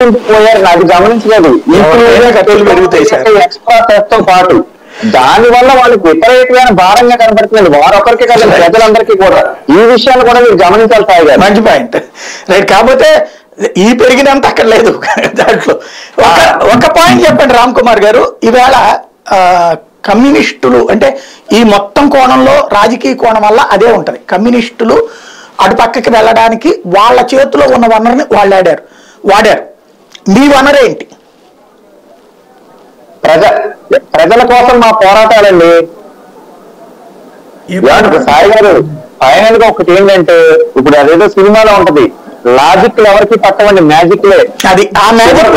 పోయారు అది గమనించలేదు. ఎక్స్ట్రా తో పాటు దాని వల్ల వాళ్ళకి విపరీతమైన భారంగా కనబడుతుంది. వారొకరికి కదా ప్రజలందరికీ కూడా ఈ విషయాలు కూడా మీరు గమనించాలి. సాయి గారు మంచి పాయింట్ రైట్. కాకపోతే ఈ పెరిగినంత అక్కడ లేదు దాంట్లో. ఒక పాయింట్ చెప్పండి రామ్ కుమార్ గారు, ఈవేళ కమ్యూనిస్టులు అంటే ఈ మొత్తం కోణంలో రాజకీయ కోణం వల్ల అదే ఉంటది. కమ్యూనిస్టులు అటు పక్కకి వెళ్ళడానికి వాళ్ళ చేతిలో ఉన్న వనరుని వాళ్ళు వాడారు. మీ వనరు ఏంటి? ప్రజల కోసం మా పోరాటాలండి. సాయి గారు ఫైనల్ గా ఒకటి ఏంటంటే, ఇప్పుడు అదేదో సినిమాలో ఉంటది, లాజిక్ ఎవరికి పట్టవండి, మ్యాజిక్లే. అది ఆ మ్యాజిక్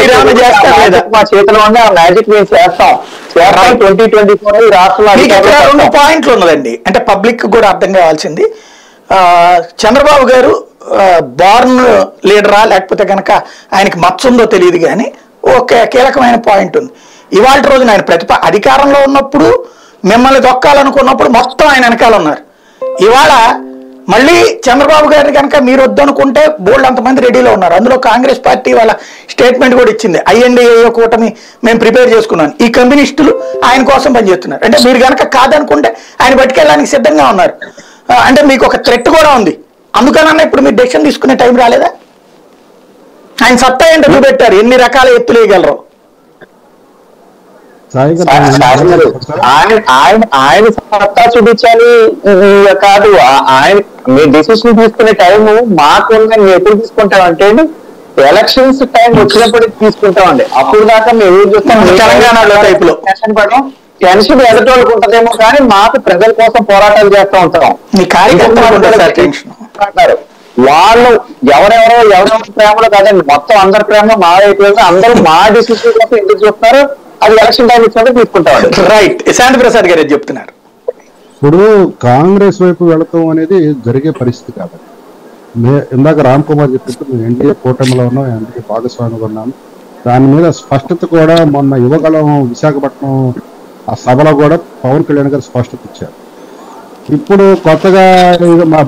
మా చేతిలో ఉండి ఆ మ్యాజిక్ మేము చేస్తాం. 2024 ఈ రాష్ట్రంలో 2 పాయింట్లు ఉన్నదండి. అంటే పబ్లిక్ కూడా అర్థం కావాల్సింది, చంద్రబాబు గారు బార్న్ లీడరా లేకపోతే కనుక ఆయనకి మచ్చ ఉందో తెలియదు, కానీ ఒక కీలకమైన పాయింట్ ఉంది. ఇవాళ రోజున ఆయన అధికారంలో ఉన్నప్పుడు మిమ్మల్ని దొక్కాలనుకున్నప్పుడు మొత్తం ఆయన వెనకాల ఉన్నారు. ఇవాళ మళ్ళీ చంద్రబాబు గారిని కనుక మీరు వద్దనుకుంటే బోల్డ్ అంతమంది రెడీలో ఉన్నారు. అందులో కాంగ్రెస్ పార్టీ వాళ్ళ స్టేట్మెంట్ కూడా ఇచ్చింది, ఐఎన్డీఏ కూటమి మేము ప్రిపేర్ చేసుకున్నాను, ఈ కమ్యూనిస్టులు ఆయన కోసం పనిచేస్తున్నారు. అంటే మీరు కనుక కాదనుకుంటే ఆయన పట్టుకెళ్ళడానికి సిద్ధంగా ఉన్నారు. అంటే మీకు ఒక థ్రెట్ కూడా ఉంది. అందుకనన్నా ఇప్పుడు మీరు డెసిషన్ తీసుకునే టైం రాలేదా? ఆయన సత్తా ఏంటో చూపెట్టారు, ఎన్ని రకాల ఎత్తులు వేయగలరు. ఆయన సత్తా చూపించాలి కాదు, ఆయన మీ డెసిషన్ తీసుకునే టైము మాకు మేము ఎప్పుడు తీసుకుంటామంటే ఎలక్షన్స్ టైం వచ్చినప్పటికి తీసుకుంటామండి. అప్పుడు దాకా మేము ఏం చూస్తాం, తెలంగాణలో టైపులో టెన్షన్ పడడం, టెన్షన్ ఎదుటి వాళ్ళకి ఉంటదేమో కానీ మాకు ప్రజల కోసం పోరాటాలు చేస్తూ ఉంటాం. వాళ్ళు ఎవరెవరో ప్రేమలో కాదండి, మొత్తం అందరి ప్రేమ మా వైపు, అందరూ మా డిసిషన్ కోసం ఎందుకు చూస్తున్నారు, అది ఎలక్షన్ టైం ఇచ్చినట్టు తీసుకుంటాం. రైట్. శాంతి ప్రసాద్ గారు చెప్తున్నారు, ఇప్పుడు కాంగ్రెస్ వైపు వెళతాం అనేది జరిగే పరిస్థితి కాబట్టి, ఇందాక రామ్ కుమార్ చెప్పినట్టు మేము ఎన్డీఏ కూటమిలో ఉన్నాం, ఎన్డీఏ భాగస్వామిగా ఉన్నాం. దాని మీద స్పష్టత కూడా మొన్న యువగలం విశాఖపట్నం ఆ సభలో కూడా పవన్ కళ్యాణ్ గారు స్పష్టత ఇచ్చారు. ఇప్పుడు కొత్తగా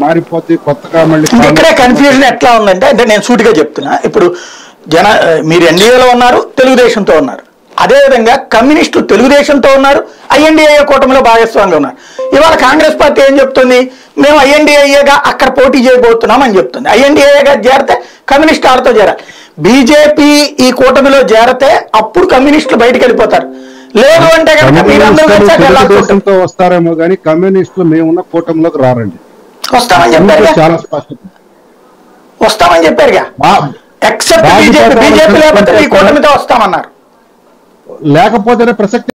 మారిపోతే కొత్తగా మళ్ళీ ఇక్కడే కన్ఫ్యూజన్ ఎట్లా ఉందంటే, అంటే నేను సూటిగా చెప్తున్నా, ఇప్పుడు మీరు ఎన్డీఏలో ఉన్నారు, తెలుగుదేశంతో ఉన్నారు, అదేవిధంగా కమ్యూనిస్టులు తెలుగుదేశంతో ఉన్నారు, ఐఎన్డీఏ కూటమిలో భాగస్వామిగా ఉన్నారు. ఇవాళ కాంగ్రెస్ పార్టీ ఏం చెప్తుంది, మేము ఐఎన్డీఏగా అక్కడ పోటీ చేయబోతున్నాం అని చెప్తుంది. ఐఎన్డీఏగా చేరితే కమ్యూనిస్ట్ ఆడతో చేరాలి. బీజేపీ ఈ కూటమిలో చేరితే అప్పుడు కమ్యూనిస్టులు బయటకు వెళ్ళిపోతారు. లేదు అంటే తెలుగుదేశంతో వస్తారేమో కానీ కమ్యూనిస్టులు మేమున్న కూటమిలోకి రారండి. వస్తామని చెప్పారు, చాలా స్పష్టత వస్తామని చెప్పారుగా. ఎక్సెప్ట్ బీజేపీ లేకపోతే ఈ కూటమితో వస్తామన్నారు. లేకపోతేనే ప్రసక్తి